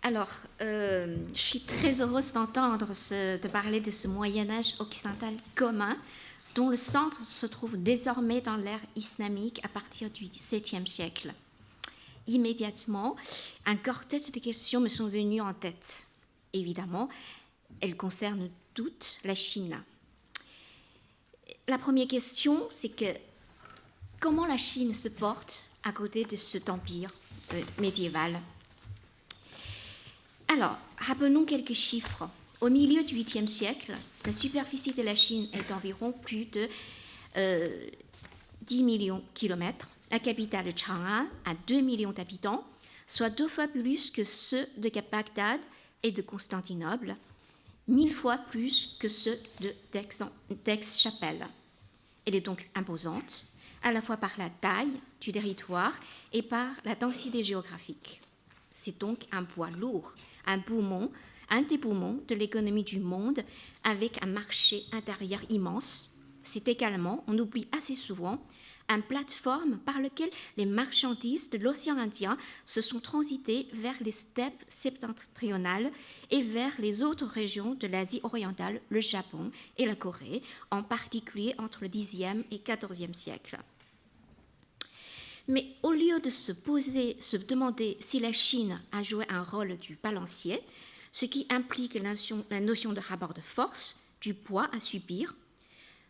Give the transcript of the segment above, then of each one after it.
Alors, je suis très heureuse de parler de ce Moyen-Âge occidental commun, dont le centre se trouve désormais dans l'ère islamique à partir du XVIIe siècle. Immédiatement, un cortège de questions me sont venues en tête. Évidemment, elles concernent toute la Chine. La première question, c'est que comment la Chine se porte à côté de cet empire médiéval? Alors, rappelons quelques chiffres. Au milieu du 8e siècle, la superficie de la Chine est d'environ plus de 10 millions de kilomètres. La capitale Chang'an a 2 millions d'habitants, soit 2 fois plus que ceux de Bagdad et de Constantinople, 1000 fois plus que ceux d'Aix-Chapelle. Elle est donc imposante, à la fois par la taille du territoire et par la densité géographique. C'est donc un poids lourd, un des poumons de l'économie du monde avec un marché intérieur immense. C'est également, on oublie assez souvent, une plateforme par laquelle les marchandises de l'océan Indien se sont transitées vers les steppes septentrionales et vers les autres régions de l'Asie orientale, le Japon et la Corée, en particulier entre le Xe et XIVe siècle. Mais au lieu de se demander si la Chine a joué un rôle du balancier, ce qui implique la notion de rapport de force, du poids à subir,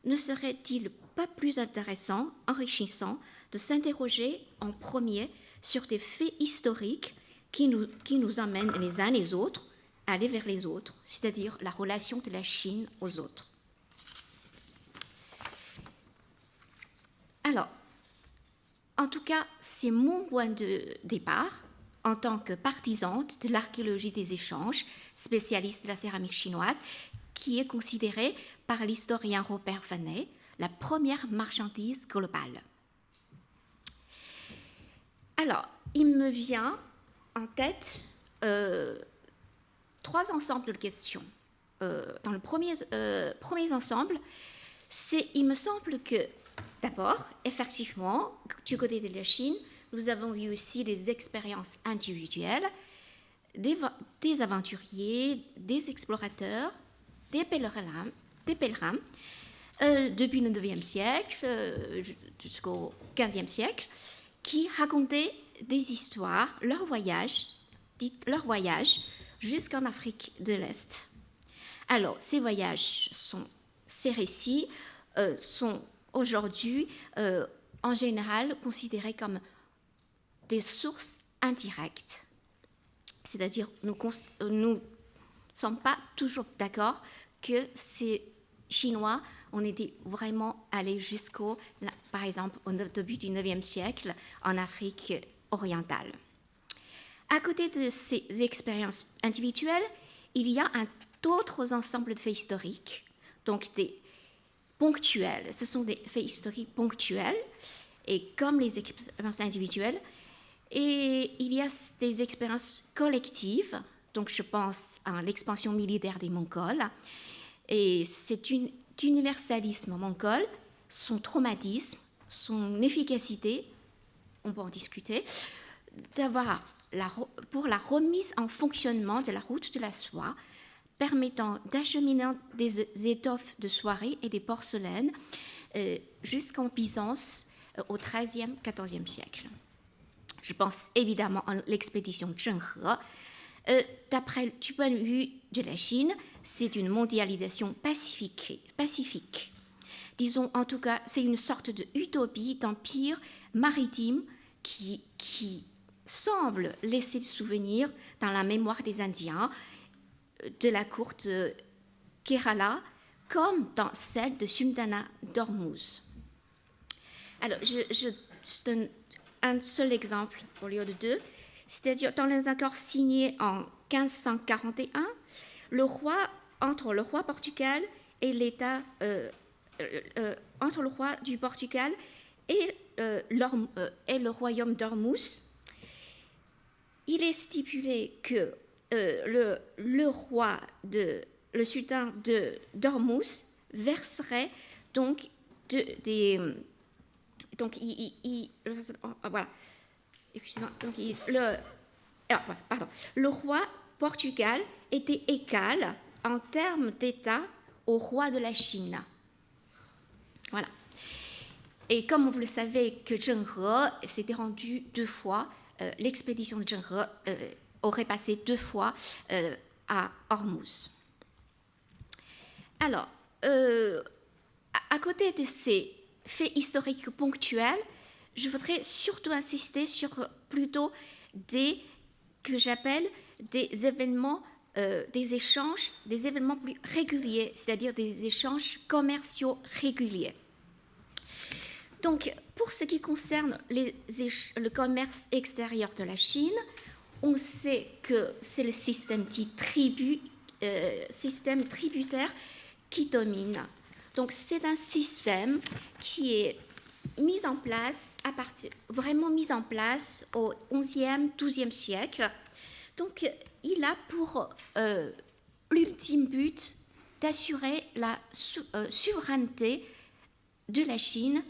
ne serait-il pas plus intéressant, enrichissant, de s'interroger en premier sur des faits historiques qui nous emmènent les uns les autres à aller vers les autres, c'est-à-dire la relation de la Chine aux autres. Alors, en tout cas, c'est mon point de départ en tant que partisante de l'archéologie des échanges, spécialiste de la céramique chinoise, qui est considérée par l'historien Robert Vanet la première marchandise globale. Alors, il me vient en tête 3 ensembles de questions. Dans le premier ensemble, il me semble que, d'abord, effectivement, du côté de la Chine, nous avons eu aussi des expériences individuelles, des aventuriers, des explorateurs, des pèlerins depuis le IXe siècle jusqu'au XVe siècle, qui racontaient des histoires, leur voyage jusqu'en Afrique de l'Est. Alors, ces récits sont aujourd'hui en général considérés comme des sources indirectes. C'est-à-dire, nous ne sommes pas toujours d'accord que ces Chinois ont été vraiment allés par exemple, au début du IXe siècle, en Afrique orientale. À côté de ces expériences individuelles, il y a d'autres ensembles de faits historiques, donc des ponctuels. Ce sont des faits historiques ponctuels, et comme les expériences individuelles, et il y a des expériences collectives, donc je pense à l'expansion militaire des Mongols, et c'est universalisme mongol, son traumatisme, son efficacité, on peut en discuter, pour la remise en fonctionnement de la route de la soie, permettant d'acheminer des étoffes de soierie et des porcelaines jusqu'en Byzance au XIIIe, XIVe siècle. Je pense évidemment à l'expédition Zhenghe. Du point de vue de la Chine, c'est une mondialisation pacifique. Disons, en tout cas, c'est une sorte d'utopie d'empire maritime qui semble laisser le souvenir dans la mémoire des Indiens de la cour de Kerala, comme dans celle de Sultana d'Ormuz. Alors, je donne un seul exemple au lieu de 2, c'est-à-dire dans les accords signés en 1541, entre le roi Portugal et l'État, entre le roi du Portugal et le royaume d'Ormuz, il est stipulé que le sultan d'Ormuz verserait donc voilà. Excusez-moi. Le roi Portugal était égal en termes d'État au roi de la Chine. Voilà. Et comme vous le savez que Zheng He s'était rendu 2 fois, l'expédition de Zheng He aurait passé 2 fois à Hormuz. Alors, à côté de ces faits historiques ponctuels, je voudrais surtout insister sur plutôt que j'appelle des événements, des échanges, des événements plus réguliers, c'est-à-dire des échanges commerciaux réguliers. Donc, pour ce qui concerne le commerce extérieur de la Chine, on sait que c'est le système tributaire qui domine. Donc, c'est un système qui est vraiment mis en place au XIe, XIIe siècle. Donc, il a pour l'ultime but d'assurer la souveraineté de la Chine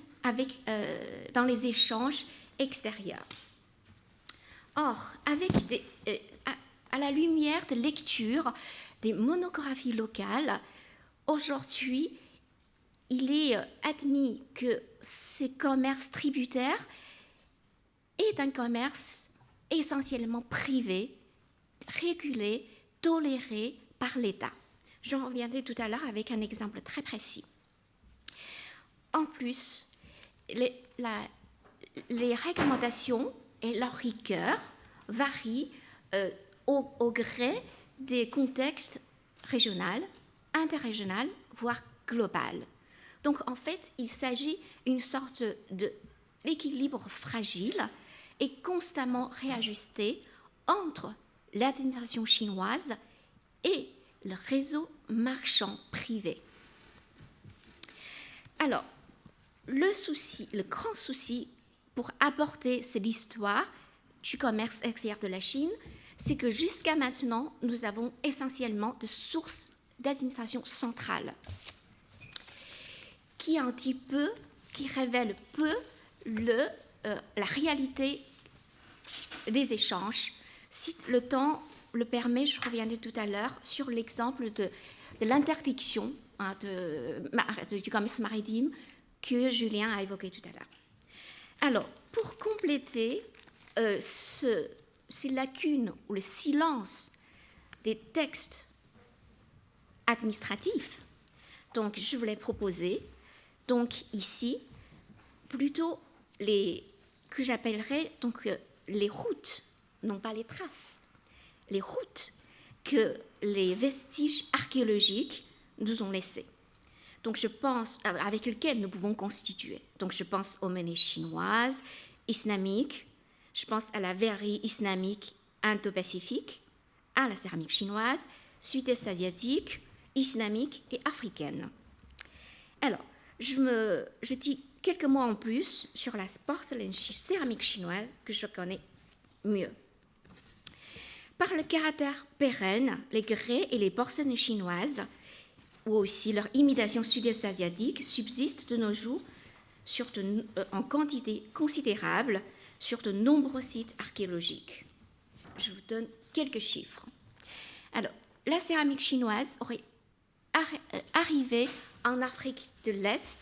dans les échanges extérieurs. Or, à la lumière de lecture des monographies locales, aujourd'hui, il est admis que ce commerce tributaire est un commerce essentiellement privé, régulé, toléré par l'État. J'en reviendrai tout à l'heure avec un exemple très précis. En plus, les réglementations et leur rigueur varient au gré des contextes régionaux, interrégionaux, voire global. Donc, en fait, il s'agit d'une sorte d'équilibre fragile et constamment réajusté entre l'administration chinoise et le réseau marchand privé. Alors, le grand souci pour aborder l'histoire du commerce extérieur de la Chine, c'est que jusqu'à maintenant, nous avons essentiellement de sources d'administration centrale qui révèlent peu la réalité des échanges. Si le temps le permet, je reviendrai tout à l'heure sur l'exemple de l'interdiction du commerce maritime que Julien a évoqué tout à l'heure. Alors, pour compléter ces lacunes ou le silence des textes administratifs, donc je voulais proposer donc ici plutôt que j'appellerais donc les routes, non pas les traces, les routes que les vestiges archéologiques nous ont laissées. Donc je pense, avec lesquels nous pouvons constituer. Donc je pense aux menées chinoises, islamiques, je pense à la verrerie islamique indo-pacifique, à la céramique chinoise, sud-est asiatique, islamique et africaine. Alors, je dis quelques mots en plus sur la porcelaine céramique chinoise que je connais mieux. Par le caractère pérenne, les grès et les porcelaines chinoises, ou aussi leur imitation sud-est asiatique, subsistent de nos jours en quantité considérable sur de nombreux sites archéologiques. Je vous donne quelques chiffres. Alors, la céramique chinoise aurait arrivé en Afrique de l'Est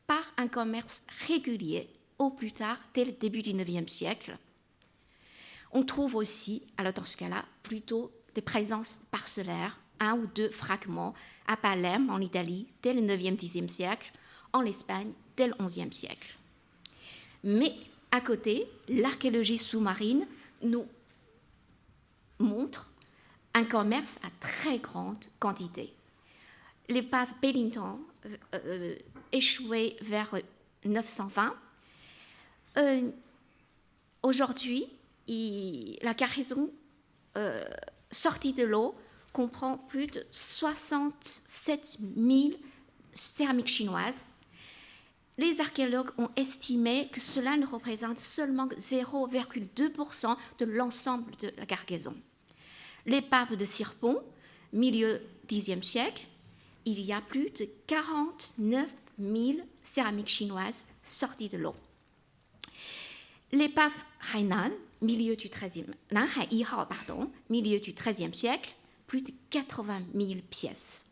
par un commerce régulier, au plus tard, dès le début du IXe siècle. On trouve aussi, alors dans ce cas-là, plutôt des présences parcellaires, 1 ou 2 fragments à Palerme, en Italie, dès le IXe, Xe siècle, en Espagne, dès le XIe siècle. Mais à côté, l'archéologie sous-marine nous montre un commerce à très grande quantité. L'épave Bellington, échouée vers 920, aujourd'hui, la cargaison sortie de l'eau comprend plus de 67 000 céramiques chinoises. Les archéologues ont estimé que cela ne représente seulement 0,2% de l'ensemble de la cargaison. L'épave de Sirpon, milieu Xe siècle, il y a plus de 49 000 céramiques chinoises sorties de l'eau. L'épave Hainan, milieu du 13e, Nanhai 1号, pardon, milieu du 13e siècle, plus de 80 000 pièces.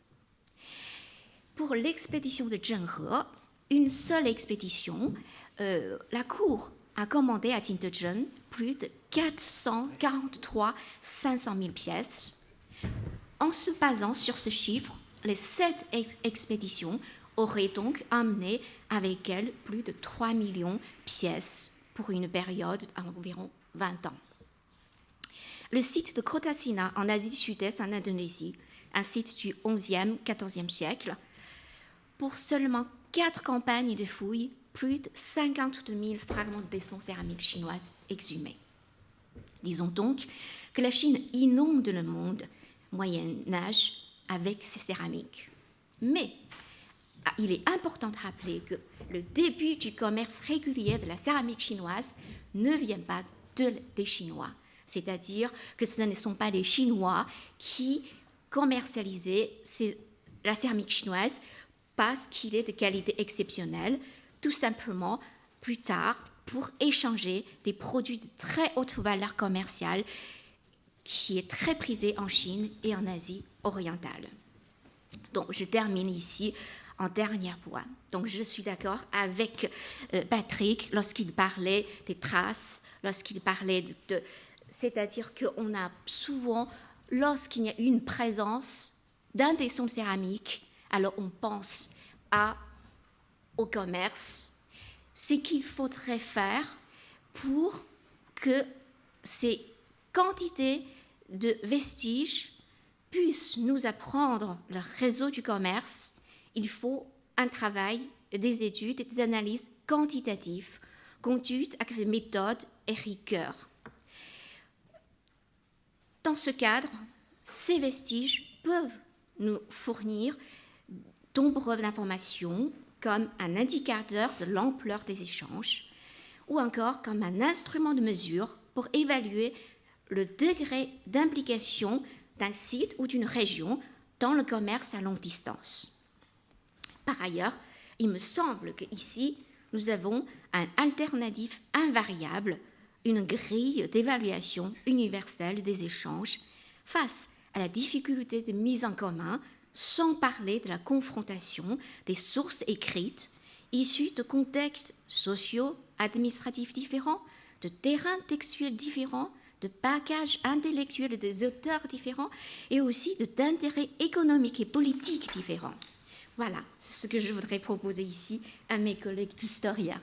Pour l'expédition de Zhenghe, une seule expédition, la cour a commandé à Jingdezhen plus de 443 500 000 pièces. En se basant sur ce chiffre, les 7 expéditions auraient donc amené avec elles plus de 3 millions de pièces pour une période d'environ 20 ans. Le site de Kotasina en Asie du Sud-Est, en Indonésie, un site du 11e, 14e siècle, pour seulement 4 campagnes de fouilles, plus de 52 000 fragments de tessons céramiques chinoises exhumés. Disons donc que la Chine inonde le monde Moyen-Âge avec ses céramiques. Mais il est important de rappeler que le début du commerce régulier de la céramique chinoise ne vient pas des Chinois. C'est-à-dire que ce ne sont pas les Chinois qui commercialisaient la céramique chinoise parce qu'il est de qualité exceptionnelle, tout simplement plus tard pour échanger des produits de très haute valeur commerciale qui est très prisé en Chine et en Asie orientale. Donc, je termine ici en dernier point. Donc, je suis d'accord avec Patrick lorsqu'il parlait des traces, lorsqu'il parlait c'est-à-dire qu'on a souvent, lorsqu'il y a une présence d'un tesson céramique, alors on pense au commerce. Ce qu'il faudrait faire pour que ces quantités de vestiges puissent nous apprendre le réseau du commerce, il faut un travail, des études et des analyses quantitatives, conduites avec des méthodes et rigueur. Dans ce cadre, ces vestiges peuvent nous fournir de nombreuses informations comme un indicateur de l'ampleur des échanges ou encore comme un instrument de mesure pour évaluer le degré d'implication d'un site ou d'une région dans le commerce à longue distance. Par ailleurs, il me semble qu'ici, nous avons un alternatif invariable, une grille d'évaluation universelle des échanges face à la difficulté de mise en commun, sans parler de la confrontation des sources écrites issues de contextes sociaux, administratifs différents, de terrains textuels différents, de bagages intellectuels des auteurs différents et aussi d'intérêts économiques et politiques différents. Voilà, c'est ce que je voudrais proposer ici à mes collègues d'historiens.